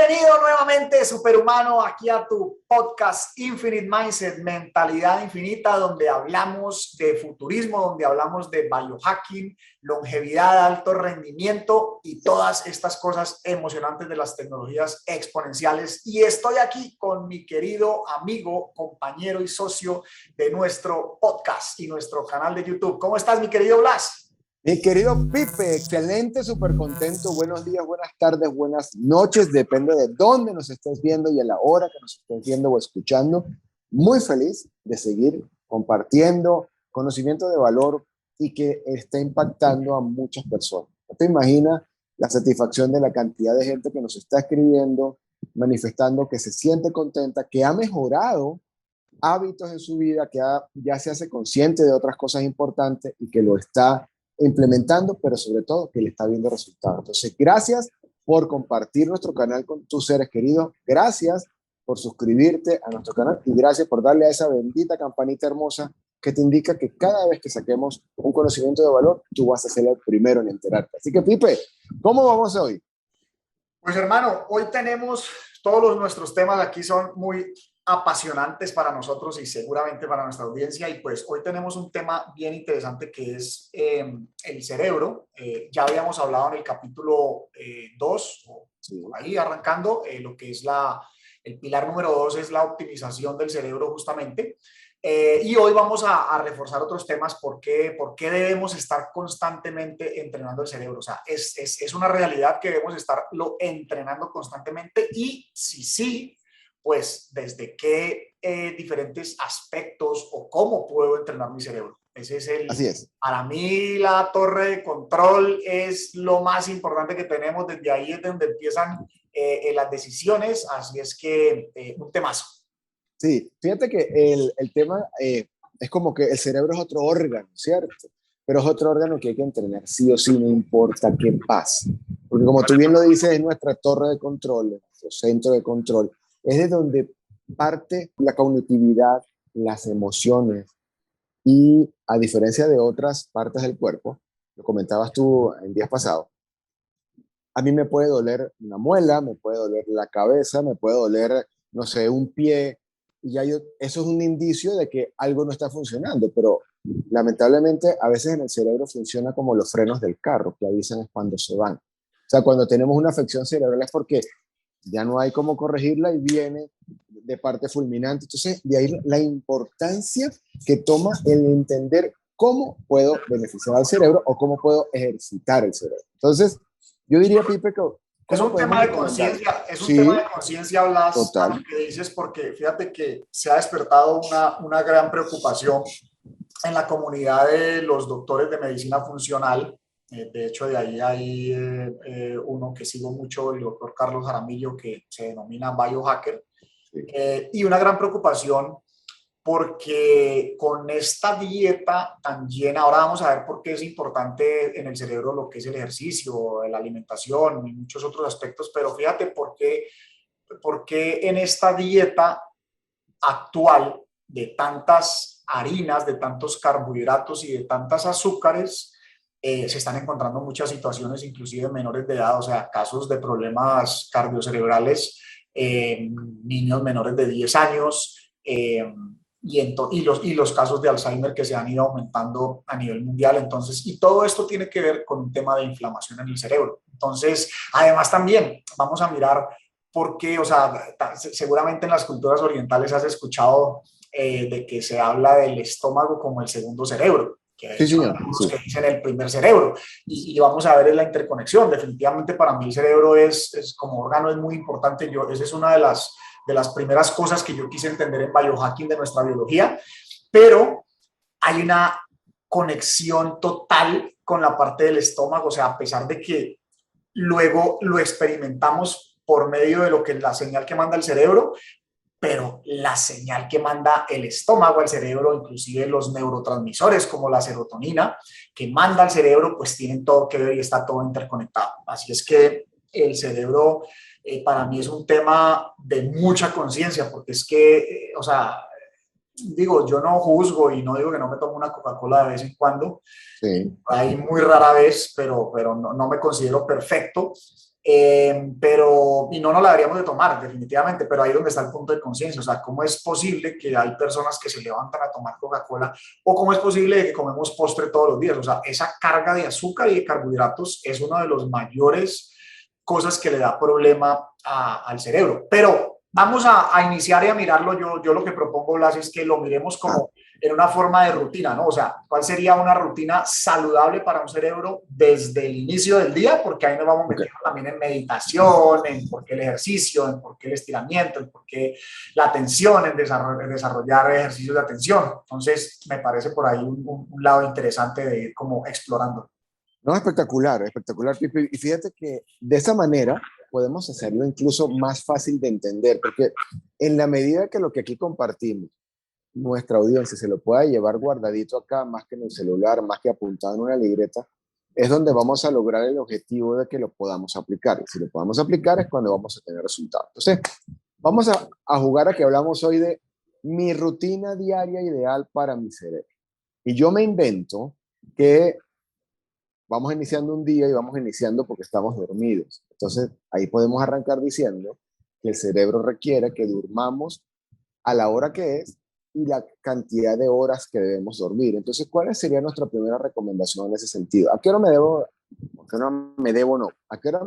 Bienvenido nuevamente, superhumano, aquí a tu podcast Infinite Mindset, Mentalidad Infinita, donde hablamos de futurismo, donde hablamos de biohacking, longevidad, alto rendimiento y todas estas cosas emocionantes de las tecnologías exponenciales. Y estoy aquí con mi querido amigo, compañero y socio de nuestro podcast y nuestro canal de YouTube. ¿Cómo estás, mi querido Blas? Mi querido Pipe, excelente, súper contento. Buenos días, buenas tardes, buenas noches. Depende de dónde nos estés viendo y a la hora que nos estés viendo o escuchando. Muy feliz de seguir compartiendo conocimiento de valor y que esté impactando a muchas personas. No te imaginas la satisfacción de la cantidad de gente que nos está escribiendo, manifestando que se siente contenta, que ha mejorado hábitos en su vida, que ya se hace consciente de otras cosas importantes y que lo está implementando, pero sobre todo que le está viendo resultados. Entonces, gracias por compartir nuestro canal con tus seres queridos, gracias por suscribirte a nuestro canal y gracias por darle a esa bendita campanita hermosa que te indica que cada vez que saquemos un conocimiento de valor, tú vas a ser el primero en enterarte. Así que, Pipe, ¿cómo vamos hoy? Pues hermano, hoy tenemos todos nuestros temas aquí son muy apasionantes para nosotros y seguramente para nuestra audiencia, y pues hoy tenemos un tema bien interesante que es el cerebro. Ya habíamos hablado en el capítulo 2, sí, ahí arrancando, lo que es el pilar número 2 es la optimización del cerebro justamente. Y hoy vamos a reforzar otros temas. ¿Por qué debemos estar constantemente entrenando el cerebro? O sea, es una realidad que debemos estarlo entrenando constantemente y sí, pues desde qué diferentes aspectos o cómo puedo entrenar mi cerebro. Así es. Para mí la torre de control es lo más importante que tenemos. Desde ahí es donde empiezan las decisiones. Así es que un temazo. Sí, fíjate que el tema es como que el cerebro es otro órgano, ¿cierto? Pero es otro órgano que hay que entrenar sí o sí, no importa qué pase. Porque como tú bien lo dices, es nuestra torre de control, nuestro centro de control. Es de donde parte la cognitividad, las emociones y a diferencia de otras partes del cuerpo, lo comentabas tú en días pasados, a mí me puede doler una muela, me puede doler la cabeza, me puede doler, no sé, un pie, y ya eso es un indicio de que algo no está funcionando, pero lamentablemente a veces en el cerebro funciona como los frenos del carro, que avisan es cuando se van. O sea, cuando tenemos una afección cerebral es porque ya no hay cómo corregirla y viene de parte fulminante. Entonces, de ahí la importancia que toma el entender cómo puedo beneficiar al cerebro o cómo puedo ejercitar el cerebro. Entonces, yo diría, Pipe, que es un tema de conciencia, tema de conciencia, Blas, a lo que dices, porque fíjate que se ha despertado una gran preocupación en la comunidad de los doctores de medicina funcional. De hecho, de ahí hay uno que sigo mucho, el doctor Carlos Jaramillo, que se denomina biohacker, y una gran preocupación porque con esta dieta tan llena, ahora vamos a ver por qué es importante en el cerebro lo que es el ejercicio, la alimentación y muchos otros aspectos, pero fíjate por qué en esta dieta actual de tantas harinas, de tantos carbohidratos y de tantas azúcares, se están encontrando muchas situaciones, inclusive menores de edad, o sea, casos de problemas cardiocerebrales, niños menores de 10 años, y los casos de Alzheimer que se han ido aumentando a nivel mundial. Entonces, y todo esto tiene que ver con un tema de inflamación en el cerebro. Entonces, además también vamos a mirar por qué, o sea, seguramente en las culturas orientales has escuchado de que se habla del estómago como el segundo cerebro, que sí, señor. Los que dicen el primer cerebro, y vamos a ver la interconexión. Definitivamente para mí el cerebro es como órgano es muy importante. Esa es una de las primeras cosas que yo quise entender en biohacking de nuestra biología, pero hay una conexión total con la parte del estómago. O sea, a pesar de que luego lo experimentamos por medio de lo que es la señal que manda el cerebro, pero la señal que manda el estómago al cerebro, inclusive los neurotransmisores como la serotonina que manda al cerebro, pues tienen todo que ver y está todo interconectado. Así es que el cerebro para mí es un tema de mucha conciencia, porque es que, o sea, digo, yo no juzgo y no digo que no me tomo una Coca-Cola de vez en cuando, Sí, ahí muy rara vez, pero no, no me considero perfecto. Pero, y no nos la deberíamos de tomar, definitivamente, pero ahí es donde está el punto de conciencia, o sea, ¿cómo es posible que hay personas que se levantan a tomar Coca-Cola o cómo es posible que comemos postre todos los días? O sea, esa carga de azúcar y de carbohidratos es uno de los mayores cosas que le da problema al cerebro. Pero vamos a iniciar y a mirarlo. Yo lo que propongo, Blas, es que lo miremos como en una forma de rutina, ¿no? O sea, ¿cuál sería una rutina saludable para un cerebro desde el inicio del día? Porque ahí nos vamos ok. metiendo también en meditación, en por qué el ejercicio, en por qué el estiramiento, en por qué la atención, en desarrollar ejercicios de atención. Entonces, me parece por ahí un lado interesante de ir como explorando. No, espectacular, espectacular, Pipe. Y fíjate que de esa manera podemos hacerlo incluso más fácil de entender, porque en la medida que lo que aquí compartimos, nuestra audiencia se lo pueda llevar guardadito acá, más que en el celular, más que apuntado en una libreta, es donde vamos a lograr el objetivo de que lo podamos aplicar. Y si lo podamos aplicar es cuando vamos a tener resultados. Entonces, vamos a jugar a que hablamos hoy de mi rutina diaria ideal para mi cerebro. Y yo me invento que vamos iniciando un día y vamos iniciando porque estamos dormidos. Entonces, ahí podemos arrancar diciendo que el cerebro requiere que durmamos a la hora que es y la cantidad de horas que debemos dormir. Entonces, ¿cuál sería nuestra primera recomendación en ese sentido? ¿A qué hora me debo, a qué hora me debo no? ¿A qué hora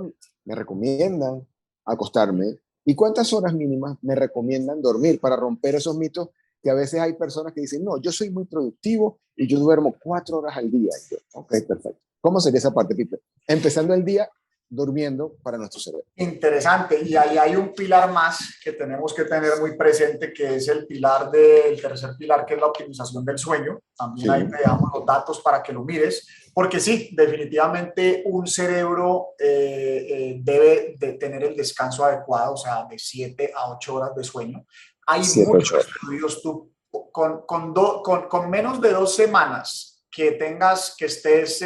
me recomiendan acostarme? ¿Y cuántas horas mínimas me recomiendan dormir para romper esos mitos que a veces hay personas que dicen, no, yo soy muy productivo y yo duermo 4 horas al día? Y yo, ok, perfecto. ¿Cómo sería esa parte, Pipe? Empezando el día durmiendo para nuestro cerebro. Interesante. Y ahí hay un pilar más que tenemos que tener muy presente, que es el pilar del tercer pilar, que es la optimización del sueño. También ahí Sí, te damos los datos para que lo mires, porque sí, definitivamente un cerebro debe de tener el descanso adecuado, o sea, de 7 a 8 horas de sueño. Hay 7, muchos 8 horas. estudios, tú, con menos de 2 semanas que tengas, que estés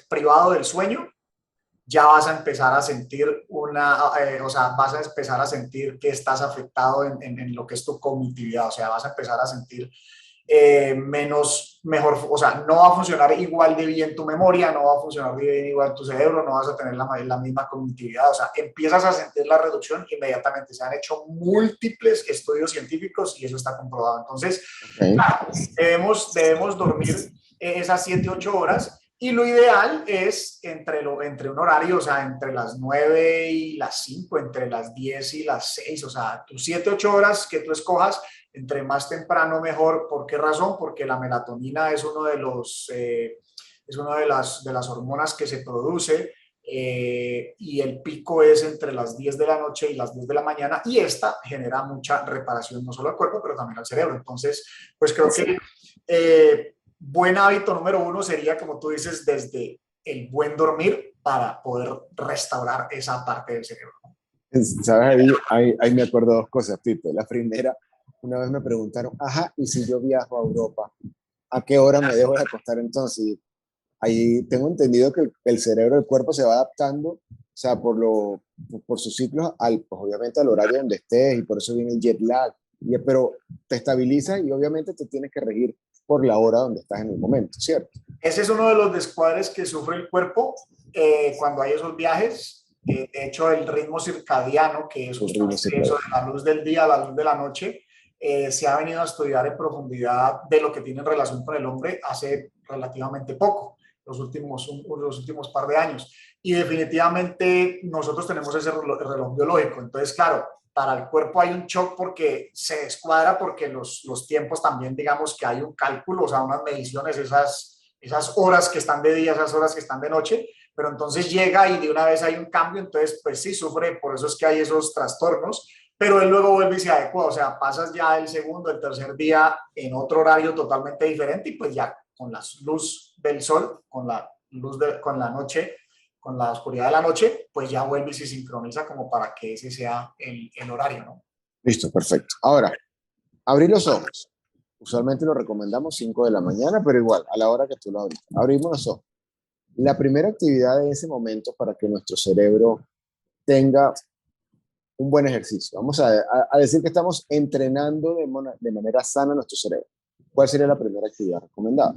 privado del sueño, ya vas a empezar a sentir o sea, vas a empezar a sentir que estás afectado en lo que es tu cognitividad, o sea, vas a empezar a sentir mejor, o sea, no va a funcionar igual de bien tu memoria, no va a funcionar bien igual tu cerebro, no vas a tener la misma cognitividad, o sea, empiezas a sentir la reducción inmediatamente. Se han hecho múltiples estudios científicos y eso está comprobado. Entonces, Okay. claro, debemos dormir esas 7 8 horas y lo ideal es entre un horario, o sea, entre las 9 y las 5, entre las 10 y las 6, o sea, tus 7 8 horas que tú escojas, entre más temprano mejor. ¿Por qué razón? Porque la melatonina es uno de los, es una de las hormonas que se produce y el pico es entre las 10 de la noche y las 10 de la mañana y esta genera mucha reparación no solo al cuerpo, pero también al cerebro. Entonces, pues creo que buen hábito número uno sería, como tú dices, desde el buen dormir para poder restaurar esa parte del cerebro. ¿Sabes? Ahí me acuerdo dos cosas, Pipe. La primera, una vez me preguntaron, ajá, ¿y si yo viajo a Europa, a qué hora me debo de acostar entonces? Y ahí tengo entendido que el cerebro, el cuerpo se va adaptando, o sea, por sus ciclos, pues obviamente al horario donde estés, y por eso viene el jet lag. Pero te estabiliza y obviamente te tienes que regir por la hora donde estás en el momento, ¿cierto? Ese es uno de los descuadres que sufre el cuerpo cuando hay esos viajes. De hecho, el ritmo circadiano, que es El ritmo justamente eso de circadiano. la luz del día a la luz de la noche, se ha venido a estudiar en profundidad de lo que tiene relación con el hombre hace relativamente poco, los últimos par de años. Y definitivamente nosotros tenemos ese reloj biológico. Entonces, claro, para el cuerpo hay un shock porque se descuadra, porque los tiempos también, digamos que hay un cálculo, o sea, unas mediciones, esas horas que están de día, esas horas que están de noche, pero entonces llega y de una vez hay un cambio, entonces pues sí sufre, por eso es que hay esos trastornos, pero él luego vuelve y se adecua, o sea, pasas ya el segundo, el tercer día en otro horario totalmente diferente y pues ya con la luz del sol, con la noche, con la oscuridad de la noche, pues ya vuelve y se sincroniza como para que ese sea el horario, ¿no? Listo, perfecto. Ahora, abrir los ojos. Usualmente lo recomendamos 5 de la mañana, pero igual, a la hora que tú lo abres. Abrimos los ojos. La primera actividad de ese momento para que nuestro cerebro tenga un buen ejercicio. Vamos a decir que estamos entrenando de manera sana nuestro cerebro. ¿Cuál sería la primera actividad recomendada?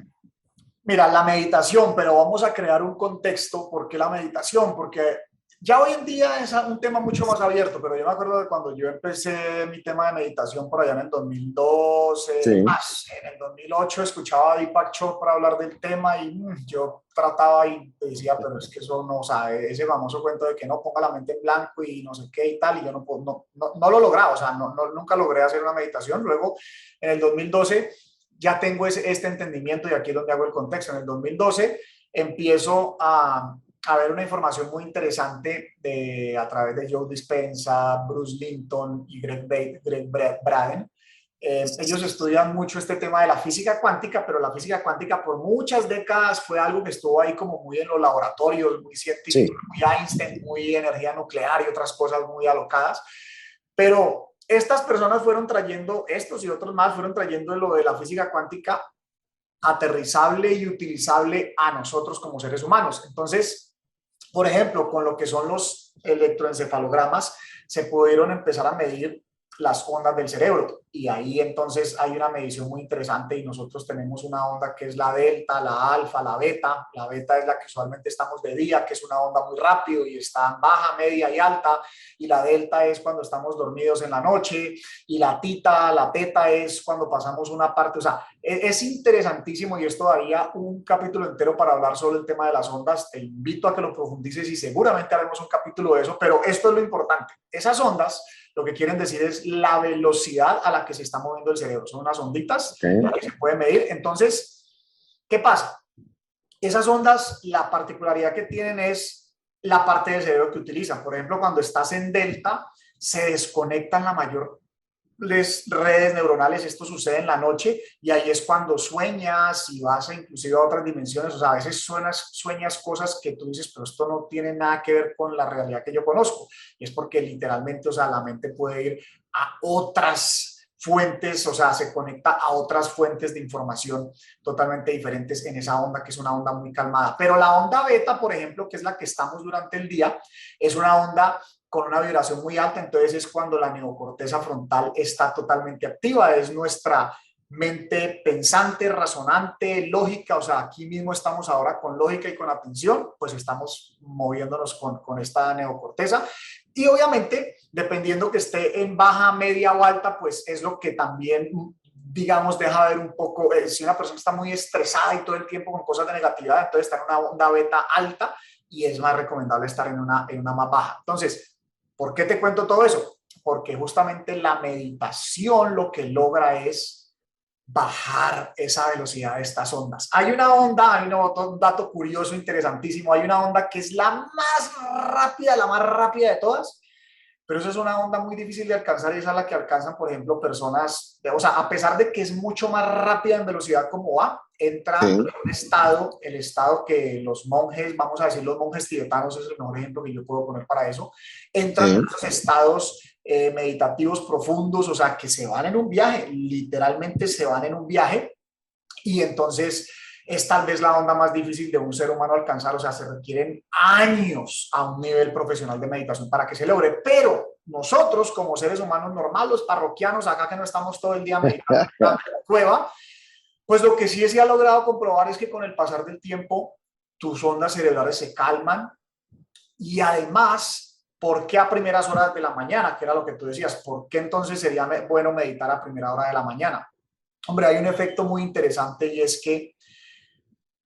Mira, la meditación, pero vamos a crear un contexto. ¿Por qué la meditación? Porque ya hoy en día es un tema mucho más abierto, pero yo me acuerdo de cuando yo empecé mi tema de meditación por allá en el 2012, Sí, más, en el 2008 escuchaba a Deepak Chopra hablar del tema y yo trataba y decía, pero es que eso no, o sea, ese famoso cuento de que no ponga la mente en blanco y no sé qué y tal, y yo no lo lograba, o sea, nunca logré hacer una meditación. Luego, en el 2012 ya tengo este entendimiento y aquí es donde hago el contexto. En el 2012 empiezo a ver una información muy interesante a través de Joe Dispenza, Bruce Linton y Greg Braden. Ellos estudian mucho este tema de la física cuántica, pero la física cuántica por muchas décadas fue algo que estuvo ahí como muy en los laboratorios, muy científico, sí, muy Einstein, muy energía nuclear y otras cosas muy alocadas. Pero estas personas fueron trayendo, estos y otros más, fueron trayendo lo de la física cuántica aterrizable y utilizable a nosotros como seres humanos. Entonces, por ejemplo, con lo que son los electroencefalogramas, se pudieron empezar a medir las ondas del cerebro y ahí entonces hay una medición muy interesante y nosotros tenemos una onda que es la delta, la alfa, la beta. La beta es la que usualmente estamos de día, que es una onda muy rápido y está en baja, media y alta, y la delta es cuando estamos dormidos en la noche, y la teta es cuando pasamos una parte, o sea, es interesantísimo y es todavía un capítulo entero para hablar sobre el tema de las ondas. Te invito a que lo profundices y seguramente haremos un capítulo de eso, pero esto es lo importante. Esas ondas lo que quieren decir es la velocidad a la que se está moviendo el cerebro. Son unas onditas que se pueden medir. Entonces, ¿qué pasa? Esas ondas, la particularidad que tienen es la parte del cerebro que utilizan. Por ejemplo, cuando estás en delta, se desconectan la mayor redes neuronales. Esto sucede en la noche y ahí es cuando sueñas y vas inclusive a otras dimensiones. O sea, a veces sueñas cosas que tú dices, pero esto no tiene nada que ver con la realidad que yo conozco. Y es porque literalmente, o sea, la mente puede ir a otras fuentes, o sea, se conecta a otras fuentes de información totalmente diferentes en esa onda, que es una onda muy calmada. Pero la onda beta, por ejemplo, que es la que estamos durante el día, es una onda con una vibración muy alta. Entonces es cuando la neocorteza frontal está totalmente activa, es nuestra mente pensante, razonante, lógica. O sea, aquí mismo estamos ahora con lógica y con atención, pues estamos moviéndonos con esta neocorteza. Y obviamente, dependiendo que esté en baja, media o alta, pues es lo que también, digamos, deja ver un poco, si una persona está muy estresada y todo el tiempo con cosas de negatividad, entonces está en una onda beta alta y es más recomendable estar en una más baja. Entonces, ¿por qué te cuento todo eso? Porque justamente la meditación lo que logra es bajar esa velocidad de estas ondas. Hay una onda, hay un dato curioso, interesantísimo, hay una onda que es la más rápida de todas, pero eso es una onda muy difícil de alcanzar y esa es la que alcanzan, por ejemplo, personas, o sea, a pesar de que es mucho más rápida en velocidad como va, entra en sí, un estado, el estado que los monjes, vamos a decir los monjes tibetanos, es el mejor ejemplo que yo puedo poner para eso, entran en sí. esos estados meditativos profundos, o sea, que se van en un viaje, literalmente se van en un viaje y entonces es tal vez la onda más difícil de un ser humano alcanzar, o sea, se requieren años a un nivel profesional de meditación para que se logre, pero nosotros como seres humanos normales, los parroquianos, acá que no estamos todo el día meditando en una cueva, pues lo que sí se ha logrado comprobar es que con el pasar del tiempo tus ondas cerebrales se calman y además, ¿por qué a primeras horas de la mañana? Que era lo que tú decías, ¿por qué entonces sería bueno meditar a primera hora de la mañana? Hombre, hay un efecto muy interesante y es que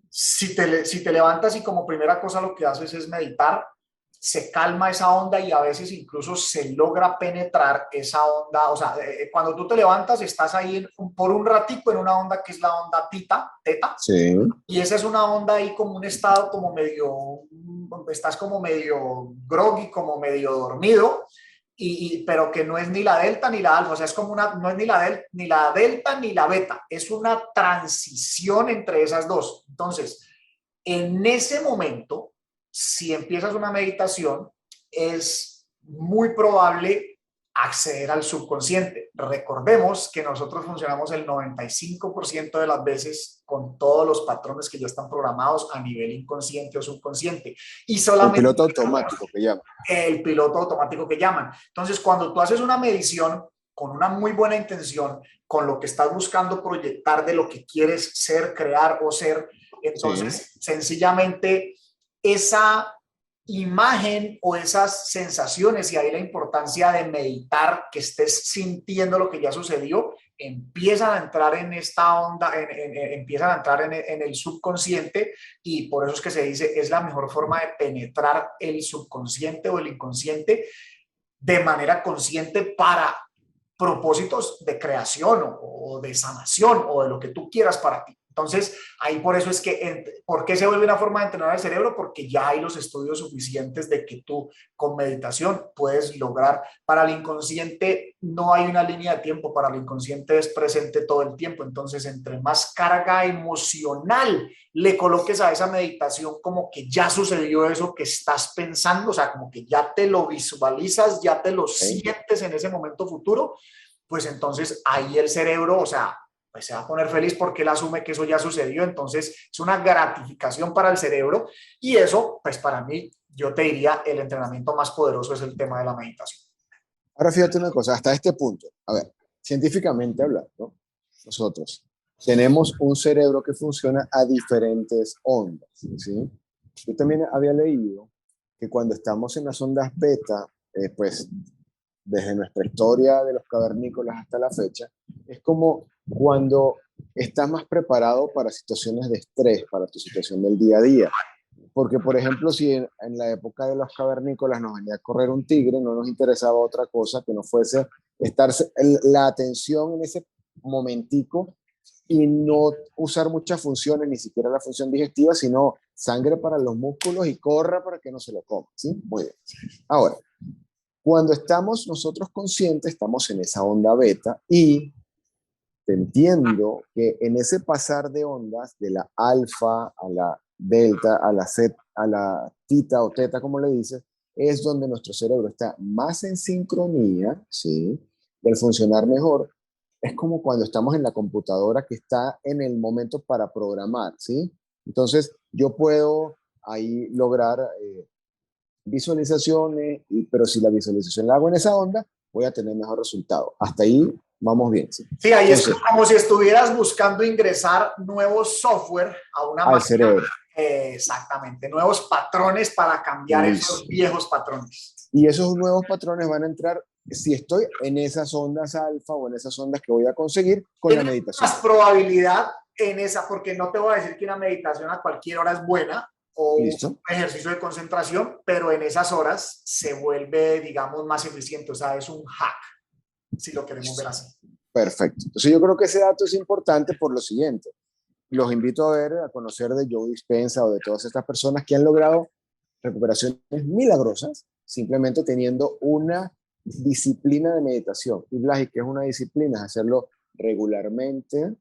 si te levantas y como primera cosa lo que haces es meditar, se calma esa onda y a veces incluso se logra penetrar esa onda. O sea, cuando tú te levantas estás ahí por un ratico en una onda que es la onda teta, Sí, y esa es una onda ahí como un estado como medio, estás como medio groggy, como medio dormido, pero que no es ni la delta ni la alfa, o sea, es como no es ni la delta ni la beta, es una transición entre esas dos. Entonces, en ese momento, si empiezas una meditación, es muy probable acceder al subconsciente. Recordemos que nosotros funcionamos el 95% de las veces con todos los patrones que ya están programados a nivel inconsciente o subconsciente. Y solamente el piloto automático que llaman. El piloto automático que llaman. Entonces, cuando tú haces una medición con una muy buena intención, con lo que estás buscando proyectar de lo que quieres ser, crear o ser, entonces sencillamente esa imagen o esas sensaciones, y ahí la importancia de meditar, que estés sintiendo lo que ya sucedió, empiezan a entrar en esta onda, empiezan a entrar en el subconsciente, y por eso es que se dice, es la mejor forma de penetrar el subconsciente o el inconsciente de manera consciente para propósitos de creación o de sanación o de lo que tú quieras para ti. Entonces, ahí por eso es que, ¿por qué se vuelve una forma de entrenar el cerebro? Porque ya hay los estudios suficientes de que tú con meditación puedes lograr. Para el inconsciente no hay una línea de tiempo, para el inconsciente es presente todo el tiempo. Entonces, entre más carga emocional le coloques a esa meditación, como que ya sucedió eso que estás pensando, o sea, como que ya te lo visualizas, ya te lo sientes en ese momento futuro, pues entonces ahí el cerebro, o sea, pues se va a poner feliz porque él asume que eso ya sucedió. Entonces es una gratificación para el cerebro, y eso, pues para mí, yo te diría, el entrenamiento más poderoso es el tema de la meditación. Ahora fíjate una cosa, hasta este punto, a ver, científicamente hablando, nosotros tenemos un cerebro que funciona a diferentes ondas, ¿sí? Yo también había leído que cuando estamos en las ondas beta, pues desde nuestra historia de los cavernícolas hasta la fecha, es como cuando estás más preparado para situaciones de estrés, para tu situación del día a día. Porque, por ejemplo, si en la época de los cavernícolas nos venía a correr un tigre, no nos interesaba otra cosa que no fuese estar la atención en ese momentico y no usar muchas funciones, ni siquiera la función digestiva, sino sangre para los músculos y corra para que no se lo coma, ¿sí? Muy bien. Ahora, cuando estamos nosotros conscientes, estamos en esa onda beta, y te entiendo que en ese pasar de ondas, de la alfa a la delta, a la Z, a la tita o teta, como le dices, es donde nuestro cerebro está más en sincronía, ¿sí? Del funcionar mejor. Es como cuando estamos en la computadora que está en el momento para programar, ¿sí? Entonces, yo puedo ahí lograr visualizaciones, pero si la visualización la hago en esa onda, voy a tener mejor resultado. Hasta ahí vamos bien. Sí, sí, ahí entonces, es como si estuvieras buscando ingresar nuevos software a una máquina. Cerebro. Exactamente, nuevos patrones para cambiar esos viejos patrones. Y esos nuevos patrones van a entrar si estoy en esas ondas alfa o en esas ondas que voy a conseguir con la meditación. Más probabilidad en esa, porque no te voy a decir que una meditación a cualquier hora es buena, o ¿listo? Un ejercicio de concentración, pero en esas horas se vuelve, digamos, más eficiente. O sea, es un hack, si lo queremos ver así. Perfecto. Entonces yo creo que ese dato es importante por lo siguiente. Los invito a conocer de Joe Dispenza o de todas estas personas que han logrado recuperaciones milagrosas simplemente teniendo una disciplina de meditación. Y Blas, ¿qué es una disciplina? Es hacerlo regularmente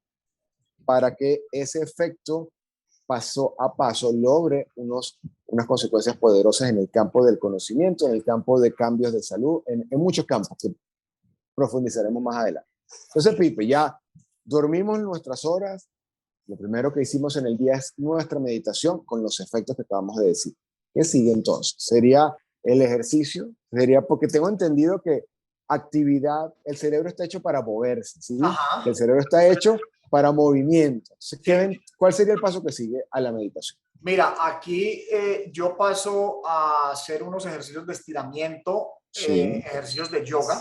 para que ese efecto paso a paso logre unas consecuencias poderosas en el campo del conocimiento, en el campo de cambios de salud, en muchos campos que profundizaremos más adelante. Entonces, Pipe, ya dormimos nuestras horas. Lo primero que hicimos en el día es nuestra meditación con los efectos que acabamos de decir. ¿Qué sigue entonces? Sería el ejercicio, sería porque tengo entendido que actividad, el cerebro está hecho para moverse, ¿sí? El cerebro está hecho para movimiento. ¿Cuál sería el paso que sigue a la meditación? Mira, aquí yo paso a hacer unos ejercicios de estiramiento, ejercicios de yoga.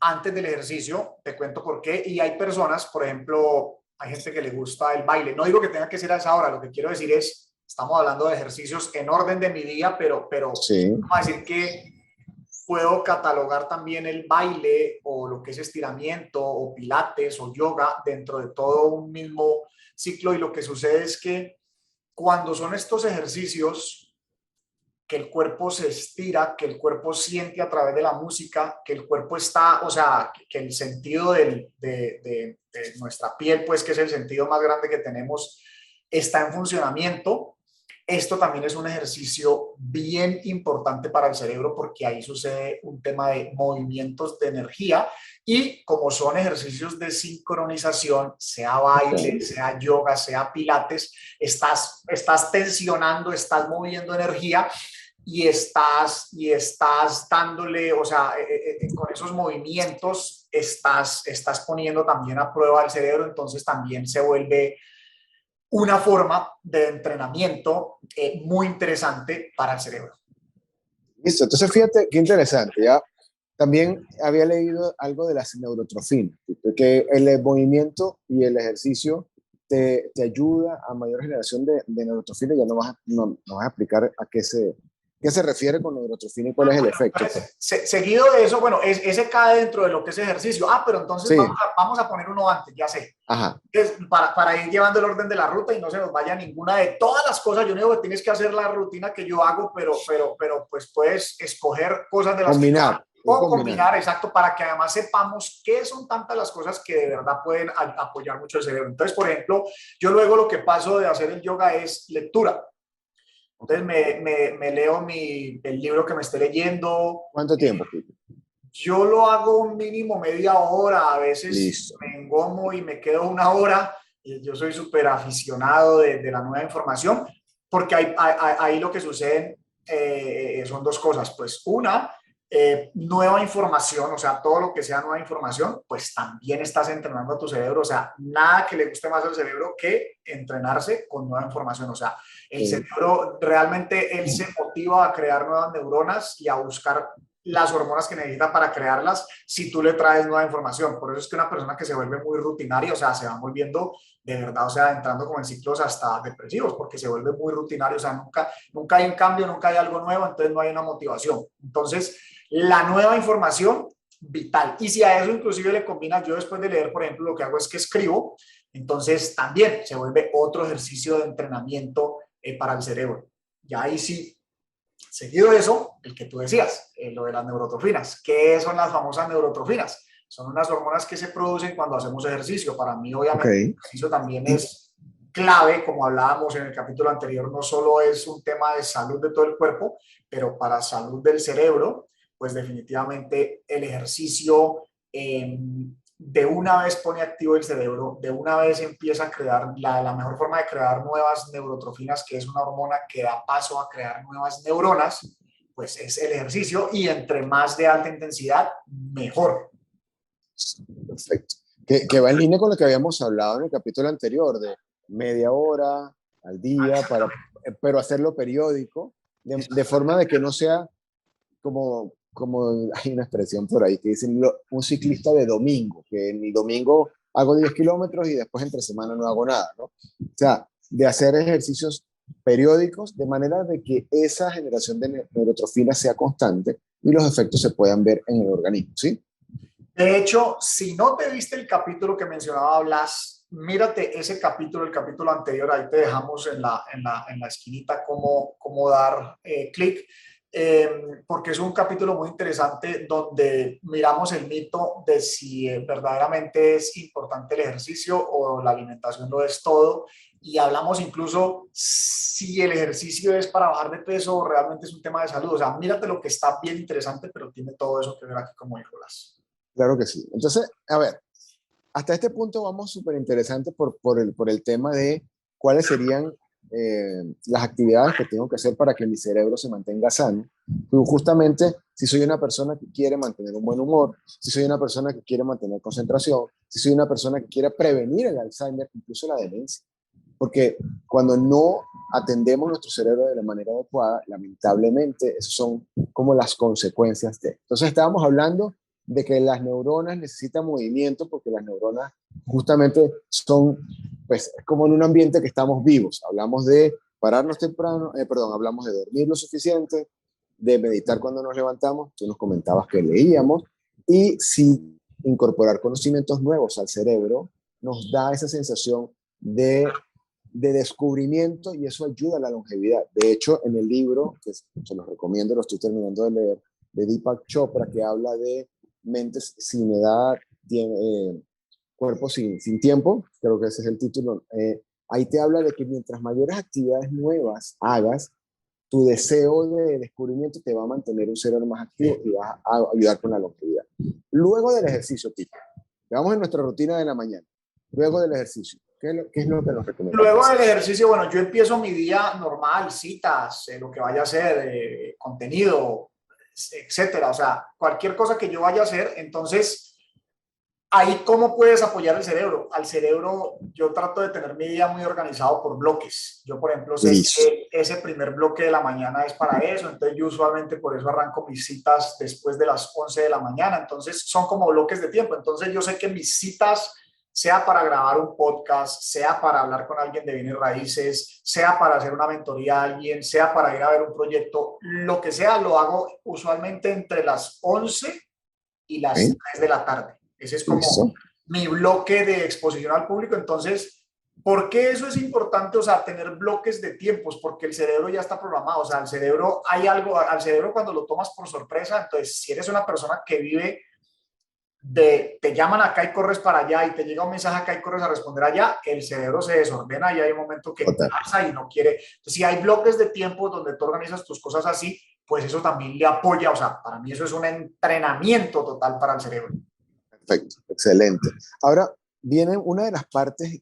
Antes del ejercicio, te cuento por qué. Y hay personas, por ejemplo, hay gente que le gusta el baile. No digo que tenga que ser a esa hora, lo que quiero decir es, estamos hablando de ejercicios en orden de mi día, pero vamos a decir que puedo catalogar también el baile o lo que es estiramiento o pilates o yoga dentro de todo un mismo ciclo. Y lo que sucede es que cuando son estos ejercicios que el cuerpo se estira, que el cuerpo siente a través de la música, que el cuerpo está, o sea, que el sentido de nuestra piel, pues que es el sentido más grande que tenemos, está en funcionamiento, Esto también es un ejercicio bien importante para el cerebro porque ahí sucede un tema de movimientos de energía y como son ejercicios de sincronización, sea baile, sea yoga, sea pilates, estás tensionando, estás moviendo energía y estás dándole, o sea, con esos movimientos estás poniendo también a prueba el cerebro, entonces también se vuelve una forma de entrenamiento muy interesante para el cerebro. Listo, entonces fíjate qué interesante, ¿ya? También había leído algo de las neurotrofinas, que el movimiento y el ejercicio te ayuda a mayor generación de neurotrofinas. Ya no vas a explicar a qué se refiere con neurotrofina y cuál es el efecto. Entonces, seguido de eso, bueno, ese cae dentro de lo que es ejercicio. Pero entonces Sí. vamos a poner uno antes, ya sé. Ajá. Para ir llevando el orden de la ruta y no se nos vaya ninguna de todas las cosas. Yo no digo que tienes que hacer la rutina que yo hago, pero pues puedes escoger cosas de las combinar. O combinar, exacto, para que además sepamos qué son tantas las cosas que de verdad pueden apoyar mucho el cerebro. Entonces, por ejemplo, yo luego lo que paso de hacer el yoga es lectura. Entonces me leo el libro que me esté leyendo. ¿Cuánto tiempo? Yo lo hago un mínimo media hora, a veces Listo. me engomo y me quedo una hora. Yo soy súper aficionado de la nueva información, porque ahí lo que sucede son dos cosas. Pues una, nueva información, o sea, todo lo que sea nueva información, pues también estás entrenando a tu cerebro. O sea, nada que le guste más al cerebro que entrenarse con nueva información. O sea, el cerebro realmente él se motiva a crear nuevas neuronas y a buscar las hormonas que necesita para crearlas si tú le traes nueva información. Por eso es que una persona que se vuelve muy rutinaria, o sea, se va volviendo de verdad, o sea, entrando como en ciclos hasta depresivos, porque se vuelve muy rutinario, o sea, nunca hay un cambio, nunca hay algo nuevo, entonces no hay una motivación. Entonces, la nueva información, vital. Y si a eso inclusive le combinas, yo después de leer, por ejemplo, lo que hago es que escribo, entonces también se vuelve otro ejercicio de entrenamiento para el cerebro. Ya ahí sí. Seguido de eso, el que tú decías, lo de las neurotrofinas. ¿Qué son las famosas neurotrofinas? Son unas hormonas que se producen cuando hacemos ejercicio. Para mí, obviamente, el ejercicio también es clave, como hablábamos en el capítulo anterior, no solo es un tema de salud de todo el cuerpo, pero para salud del cerebro, pues definitivamente el ejercicio de una vez pone activo el cerebro, de una vez empieza a crear la mejor forma de crear nuevas neurotrofinas, que es una hormona que da paso a crear nuevas neuronas, pues es el ejercicio y entre más de alta intensidad, mejor. Perfecto. Que va en línea con lo que habíamos hablado en el capítulo anterior, de media hora al día, pero hacerlo periódico, de forma de que no sea como hay una expresión por ahí que dicen un ciclista de domingo, que en mi domingo hago 10 kilómetros y después entre semana no hago nada, ¿no? O sea, de hacer ejercicios periódicos de manera de que esa generación de neurotrofinas sea constante y los efectos se puedan ver en el organismo, ¿sí? De hecho, si no te viste el capítulo que mencionaba Blas, mírate ese capítulo, el capítulo anterior, ahí te dejamos en la esquinita cómo dar clic, porque es un capítulo muy interesante donde miramos el mito de si verdaderamente es importante el ejercicio o la alimentación lo es todo, y hablamos incluso si el ejercicio es para bajar de peso o realmente es un tema de salud. O sea, mírate lo que está bien interesante, pero tiene todo eso que ver aquí como dijo Blas. Claro que sí. Entonces, a ver, hasta este punto vamos súper interesantes por el tema de cuáles serían las actividades que tengo que hacer para que mi cerebro se mantenga sano. Justamente, si soy una persona que quiere mantener un buen humor, si soy una persona que quiere mantener concentración, si soy una persona que quiere prevenir el Alzheimer, incluso la demencia. Porque cuando no atendemos nuestro cerebro de la manera adecuada, lamentablemente, esas son como las consecuencias de. Entonces, estábamos hablando de que las neuronas necesitan movimiento porque las neuronas justamente son, pues, como en un ambiente que estamos vivos. Hablamos de pararnos temprano, hablamos de dormir lo suficiente, de meditar cuando nos levantamos, tú nos comentabas que leíamos, y si incorporar conocimientos nuevos al cerebro nos da esa sensación de descubrimiento y eso ayuda a la longevidad. De hecho, en el libro, que se los recomiendo, lo estoy terminando de leer, de Deepak Chopra, que habla de mentes sin edad, cuerpos sin tiempo, creo que ese es el título, ahí te habla de que mientras mayores actividades nuevas hagas, tu deseo de descubrimiento te va a mantener un cerebro más activo y va a ayudar con la longevidad. Luego del ejercicio, Pipe, vamos en nuestra rutina de la mañana. Luego del ejercicio, ¿qué es lo que nos recomendamos? Luego del ejercicio, bueno, yo empiezo mi día normal, citas, lo que vaya a hacer, contenido, etcétera. O sea, cualquier cosa que yo vaya a hacer, entonces ahí, ¿cómo puedes apoyar el cerebro? Al cerebro, yo trato de tener mi día muy organizado por bloques. Yo, por ejemplo, sé que ese primer bloque de la mañana es para eso, entonces yo usualmente por eso arranco mis citas después de las 11 de la mañana. Entonces, son como bloques de tiempo. Entonces, yo sé que mis citas, sea para grabar un podcast, sea para hablar con alguien de bienes raíces, sea para hacer una mentoría a alguien, sea para ir a ver un proyecto, lo que sea, lo hago usualmente entre las 11 y las 3 de la tarde. Ese es como mi bloque de exposición al público. Entonces, ¿por qué eso es importante? O sea, tener bloques de tiempos, porque el cerebro ya está programado. O sea, el cerebro, hay algo, al cerebro cuando lo tomas por sorpresa, entonces, si eres una persona que vive te llaman acá y corres para allá y te llega un mensaje acá y corres a responder allá, el cerebro se desordena y hay un momento que pasa y no quiere. Entonces, si hay bloques de tiempo donde tú organizas tus cosas así, pues eso también le apoya. O sea, para mí eso es un entrenamiento total para el cerebro. Perfecto, excelente. Ahora viene una de las partes,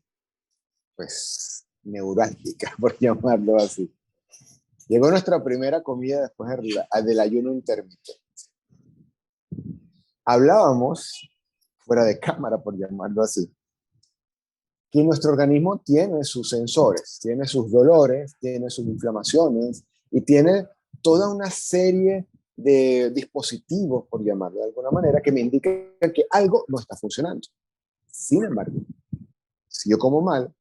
pues, neurálgicas, por llamarlo así. Llegó nuestra primera comida después del ayuno intermitente. Hablábamos, fuera de cámara, por llamarlo así, que nuestro organismo tiene sus sensores, tiene sus dolores, tiene sus inflamaciones y tiene toda una serie de dispositivos, por llamarlo de alguna manera, que me indican que algo no está funcionando. Sin embargo, si yo como mal,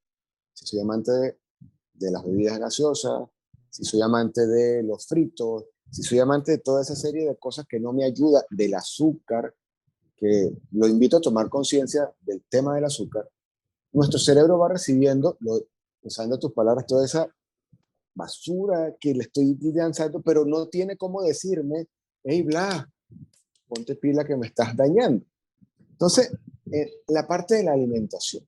si soy amante de las bebidas gaseosas, si soy amante de los fritos, si soy amante de toda esa serie de cosas que no me ayuda, del azúcar, que lo invito a tomar conciencia del tema del azúcar, nuestro cerebro va recibiendo, usando tus palabras, toda esa basura que le estoy lanzando, pero no tiene cómo decirme, hey, Blas, ponte pila que me estás dañando. Entonces, la parte de la alimentación.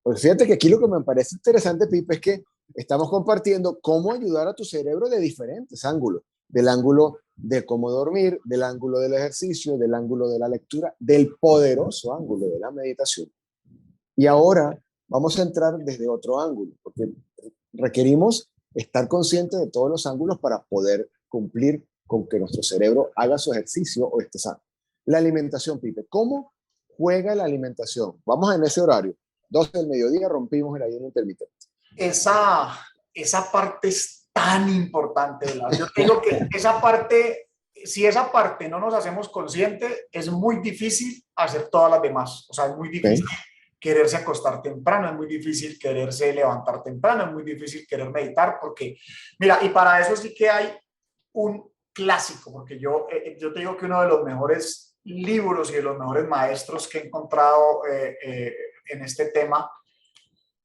Pues fíjate que aquí lo que me parece interesante, Pipe, es que estamos compartiendo cómo ayudar a tu cerebro de diferentes ángulos. Del ángulo de cómo dormir, del ángulo del ejercicio, del ángulo de la lectura, del poderoso ángulo de la meditación. Y ahora vamos a entrar desde otro ángulo, porque requerimos estar conscientes de todos los ángulos para poder cumplir con que nuestro cerebro haga su ejercicio o esté sano. La alimentación, Pipe. ¿Cómo juega la alimentación? Vamos en ese horario. 12 del mediodía rompimos el ayuno intermitente. Esa parte es tan importante. Yo te digo que esa parte, si esa parte no nos hacemos consciente, es muy difícil hacer todas las demás. O sea, es muy difícil quererse acostar temprano, es muy difícil quererse levantar temprano, es muy difícil querer meditar, porque, mira, y para eso sí que hay un clásico, porque yo te digo que uno de los mejores libros y de los mejores maestros que he encontrado en este tema,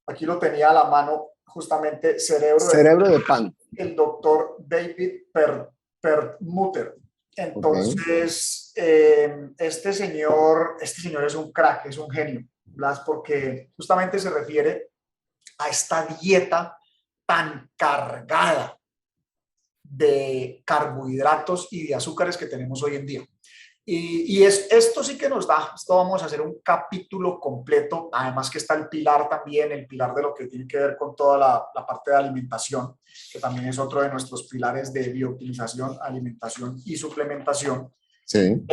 aquí lo tenía a la mano, justamente Cerebro de Pan. El doctor David Perlmutter. Entonces, este señor es un crack, es un genio, Blas, porque justamente se refiere a esta dieta tan cargada de carbohidratos y de azúcares que tenemos hoy en día. Esto sí que nos da, esto vamos a hacer un capítulo completo, además que está el pilar también, el pilar de lo que tiene que ver con toda la parte de alimentación, que también es otro de nuestros pilares de biooptimización, alimentación y suplementación. Sí.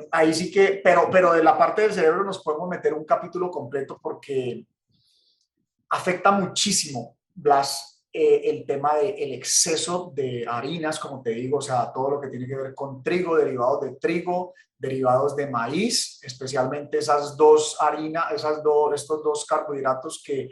Ahí sí que, pero de la parte del cerebro nos podemos meter un capítulo completo porque afecta muchísimo, Blas, el tema del exceso de harinas, como te digo, o sea, todo lo que tiene que ver con trigo, derivados de trigo, derivados de maíz, especialmente esas dos harinas, estos dos carbohidratos que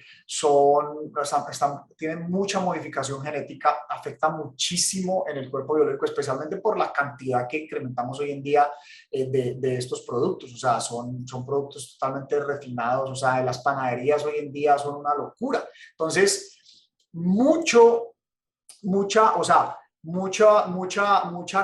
tienen mucha modificación genética, afecta muchísimo en el cuerpo biológico, especialmente por la cantidad que incrementamos hoy en día de estos productos. O sea, son productos totalmente refinados, o sea, las panaderías hoy en día son una locura. Entonces, mucha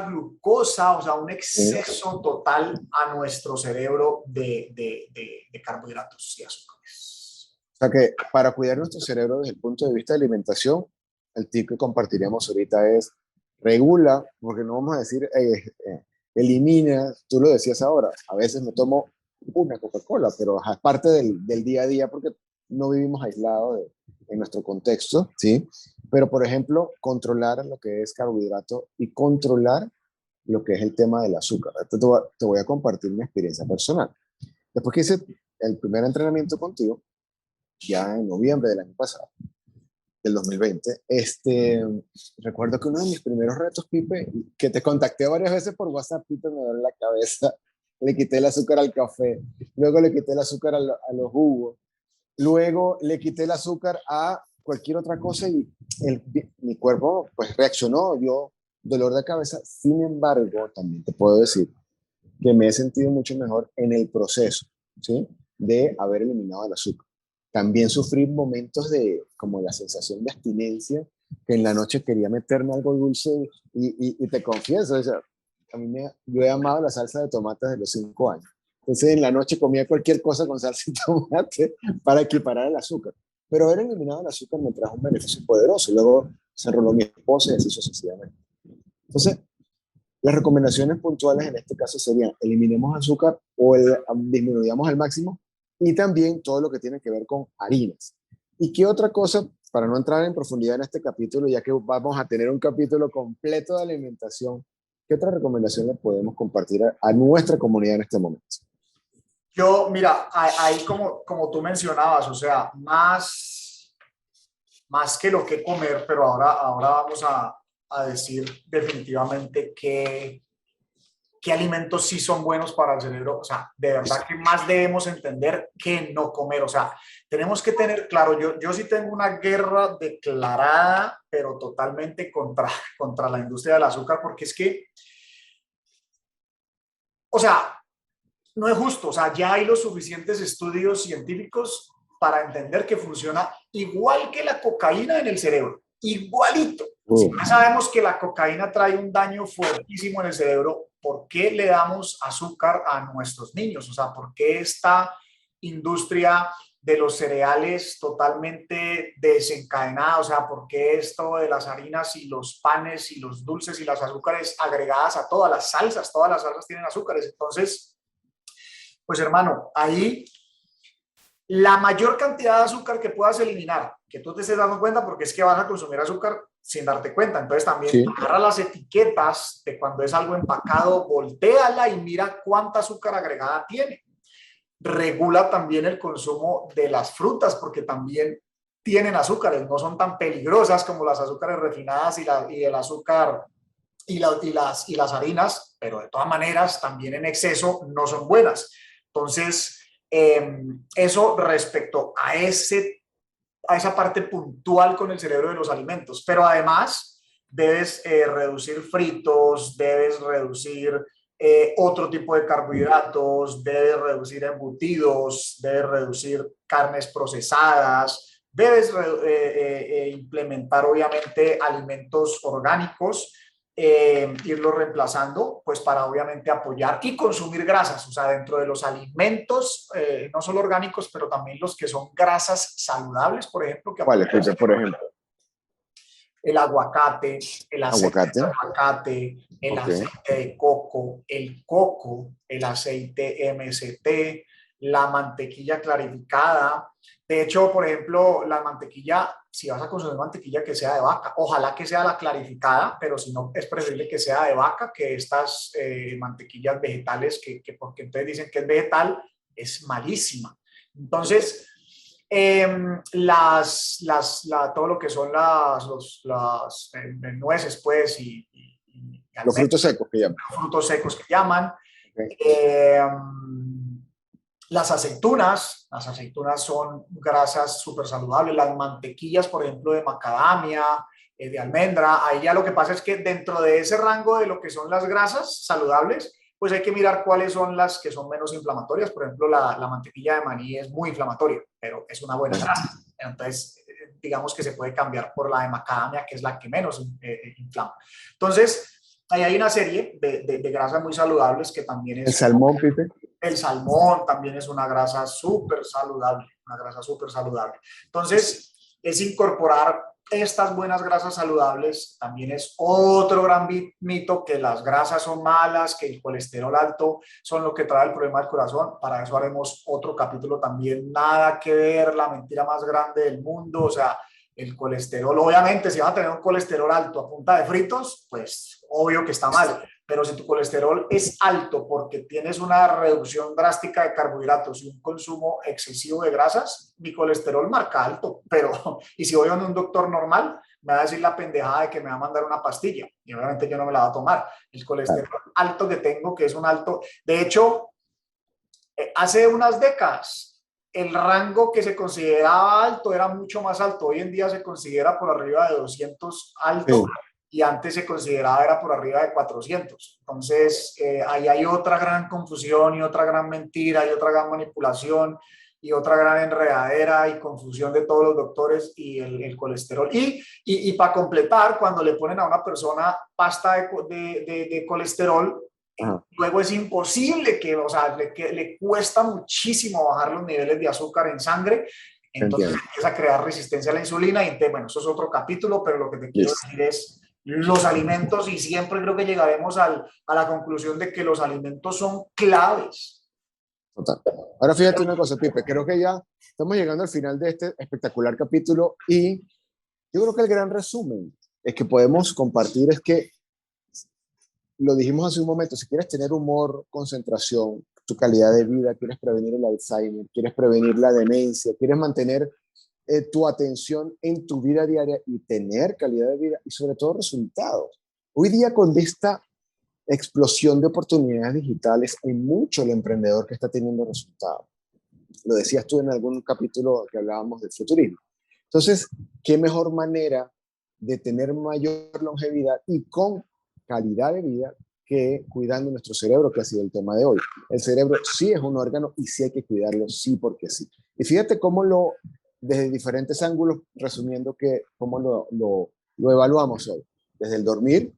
glucosa, o sea, un exceso total a nuestro cerebro de carbohidratos y azúcares. O sea que para cuidar nuestro cerebro desde el punto de vista de alimentación, el tip que compartiríamos ahorita es regula, porque no vamos a decir elimina, tú lo decías ahora, a veces me tomo una Coca-Cola, pero es parte del día a día porque no vivimos aislados en nuestro contexto, ¿sí? Pero, por ejemplo, controlar lo que es carbohidrato y controlar lo que es el tema del azúcar. Te voy a compartir mi experiencia personal. Después que hice el primer entrenamiento contigo, ya en noviembre del año pasado, del 2020, recuerdo que uno de mis primeros retos, Pipe, que te contacté varias veces por WhatsApp, Pipe, me duele la cabeza, le quité el azúcar al café, luego le quité el azúcar a los jugos, luego le quité el azúcar a cualquier otra cosa y mi cuerpo pues reaccionó, yo dolor de cabeza. Sin embargo, también te puedo decir que me he sentido mucho mejor en el proceso, ¿sí? De haber eliminado el azúcar. También sufrí momentos de como la sensación de abstinencia, que en la noche quería meterme algo dulce y te confieso, o sea, yo he amado la salsa de tomate desde los 5 años. Entonces en la noche comía cualquier cosa con salsa y tomate para equiparar el azúcar. Pero haber eliminado el azúcar me trajo un beneficio poderoso. Luego se enroló mi esposa y así sucesivamente. Entonces, las recomendaciones puntuales en este caso serían eliminemos azúcar o disminuyamos al máximo y también todo lo que tiene que ver con harinas. ¿Y qué otra cosa, para no entrar en profundidad en este capítulo, ya que vamos a tener un capítulo completo de alimentación, qué otra recomendación le podemos compartir a nuestra comunidad en este momento? Yo, mira, ahí como tú mencionabas, o sea, más que lo que comer, pero ahora vamos a decir definitivamente qué alimentos sí son buenos para el cerebro. O sea, de verdad que más debemos entender que no comer. O sea, tenemos que tener claro, yo sí tengo una guerra declarada, pero totalmente contra la industria del azúcar, porque es que, o sea, no es justo. O sea, ya hay los suficientes estudios científicos para entender que funciona igual que la cocaína en el cerebro, igualito. Si ya sabemos que la cocaína trae un daño fuertísimo en el cerebro, ¿por qué le damos azúcar a nuestros niños? O sea, ¿por qué esta industria de los cereales totalmente desencadenada? O sea, ¿por qué esto de las harinas y los panes y los dulces y las azúcares agregadas a todas las salsas tienen azúcares? Entonces, pues hermano, ahí la mayor cantidad de azúcar que puedas eliminar, que tú te estés dando cuenta, porque es que vas a consumir azúcar sin darte cuenta. Entonces también sí, agarra las etiquetas de cuando es algo empacado, voltéala y mira cuánta azúcar agregada tiene. Regula también el consumo de las frutas, porque también tienen azúcares, no son tan peligrosas como las azúcares refinadas y el azúcar y las harinas, pero de todas maneras también en exceso no son buenas. Entonces, eso respecto a esa parte puntual con el cerebro de los alimentos, pero además debes reducir fritos, debes reducir otro tipo de carbohidratos, debes reducir embutidos, debes reducir carnes procesadas, debes implementar obviamente alimentos orgánicos, irlo reemplazando, pues para obviamente apoyar y consumir grasas, o sea, dentro de los alimentos, no solo orgánicos, pero también los que son grasas saludables, por ejemplo. ¿Cuáles, por ejemplo? El aguacate, el aceite de aguacate, el aceite de coco, el aceite MST, la mantequilla clarificada. De hecho, por ejemplo, la mantequilla, si vas a consumir mantequilla que sea de vaca, ojalá que sea la clarificada, pero si no, es preferible que sea de vaca que estas mantequillas vegetales, porque entonces dicen que es vegetal, es malísima. Entonces, todo lo que son las nueces, pues, y los frutos secos que llaman. Los frutos secos que llaman. Okay. Las aceitunas son grasas súper saludables. Las mantequillas, por ejemplo, de macadamia, de almendra. Ahí ya lo que pasa es que dentro de ese rango de lo que son las grasas saludables, pues hay que mirar cuáles son las que son menos inflamatorias. Por ejemplo, la mantequilla de maní es muy inflamatoria, pero es una buena grasa. Entonces, digamos que se puede cambiar por la de macadamia, que es la que menos inflama. Entonces, ahí hay una serie de grasas muy saludables que también es... ¿El salmón, Pipe? El salmón también es una grasa súper saludable. una grasa súper saludable. Entonces, es incorporar estas buenas grasas saludables. También es otro gran mito que las grasas son malas, que el colesterol alto son lo que trae el problema del corazón. Para eso haremos otro capítulo también. Nada que ver, la mentira más grande del mundo. O sea, el colesterol, obviamente, si vas a tener un colesterol alto a punta de fritos, pues obvio que está mal. Pero si tu colesterol es alto porque tienes una reducción drástica de carbohidratos y un consumo excesivo de grasas, mi colesterol marca alto. Pero, y si voy a un doctor normal, me va a decir la pendejada de que me va a mandar una pastilla. Y obviamente yo no me la voy a tomar. El colesterol alto que tengo, que es un alto... De hecho, hace unas décadas, el rango que se consideraba alto era mucho más alto. Hoy en día se considera por arriba de 200 alto. Sí. Y antes se consideraba era por arriba de 400. Entonces, ahí hay otra gran confusión y otra gran mentira y otra gran manipulación y otra gran enredadera y confusión de todos los doctores y el colesterol. Y para completar, cuando le ponen a una persona pasta de colesterol, luego es imposible que, o sea, le cuesta muchísimo bajar los niveles de azúcar en sangre. Entonces empieza a crear resistencia a la insulina y bueno, eso es otro capítulo, pero lo que te quiero decir es los alimentos, y siempre creo que llegaremos a la conclusión de que los alimentos son claves. Total. Ahora fíjate una cosa, Pipe, creo que ya estamos llegando al final de este espectacular capítulo y yo creo que el gran resumen es que podemos compartir es que, lo dijimos hace un momento, si quieres tener humor, concentración, tu calidad de vida, quieres prevenir el Alzheimer, quieres prevenir la demencia, quieres mantener tu atención en tu vida diaria y tener calidad de vida y sobre todo resultados. Hoy día con esta explosión de oportunidades digitales hay mucho el emprendedor que está teniendo resultados. Lo decías tú en algún capítulo que hablábamos del futurismo. Entonces, ¿qué mejor manera de tener mayor longevidad y con calidad de vida que cuidando nuestro cerebro, que ha sido el tema de hoy? El cerebro sí es un órgano y sí hay que cuidarlo, sí porque sí. Y fíjate cómo desde diferentes ángulos, resumiendo cómo lo evaluamos hoy. Desde el dormir,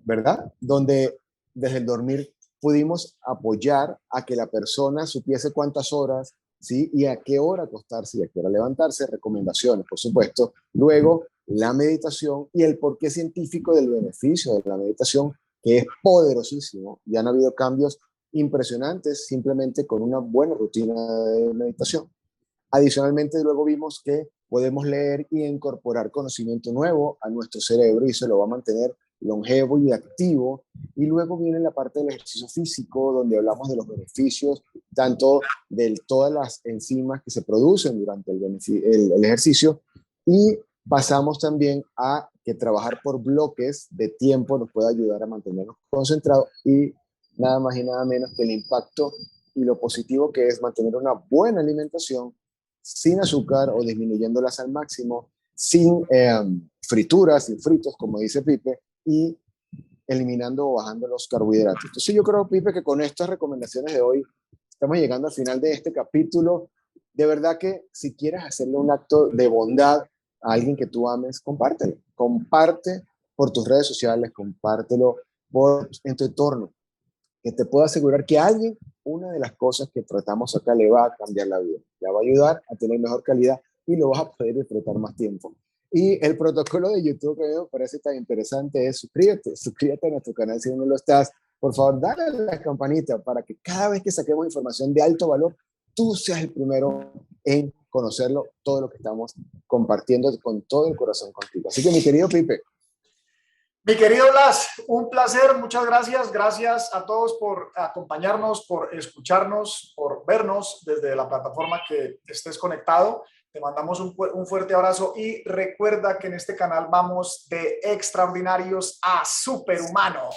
¿verdad? Donde desde el dormir pudimos apoyar a que la persona supiese cuántas horas, ¿sí? Y a qué hora acostarse y a qué hora levantarse, recomendaciones, por supuesto. Luego, la meditación y el porqué científico del beneficio de la meditación, que es poderosísimo. Ya han habido cambios impresionantes simplemente con una buena rutina de meditación. Adicionalmente, luego vimos que podemos leer y incorporar conocimiento nuevo a nuestro cerebro y se lo va a mantener longevo y activo. Y luego viene la parte del ejercicio físico, donde hablamos de los beneficios, tanto de todas las enzimas que se producen durante el ejercicio, y pasamos también a que trabajar por bloques de tiempo nos puede ayudar a mantenernos concentrados y nada más y nada menos que el impacto y lo positivo que es mantener una buena alimentación sin azúcar o disminuyéndolas al máximo, sin frituras, sin fritos, como dice Pipe, y eliminando o bajando los carbohidratos. Entonces yo creo, Pipe, que con estas recomendaciones de hoy estamos llegando al final de este capítulo. De verdad que si quieres hacerle un acto de bondad a alguien que tú ames, compártelo. Comparte por tus redes sociales, compártelo en tu entorno, que te puedo asegurar que a alguien, una de las cosas que tratamos acá le va a cambiar la vida, le va a ayudar a tener mejor calidad y lo vas a poder disfrutar más tiempo. Y el protocolo de YouTube que me parece tan interesante es suscríbete a nuestro canal si no lo estás. Por favor, dale a la campanita para que cada vez que saquemos información de alto valor, tú seas el primero en conocerlo, todo lo que estamos compartiendo con todo el corazón contigo. Así que mi querido Pipe. Mi querido Blas, un placer, muchas gracias. Gracias a todos por acompañarnos, por escucharnos, por vernos desde la plataforma que estés conectado. Te mandamos un fuerte abrazo y recuerda que en este canal vamos de extraordinarios a superhumanos.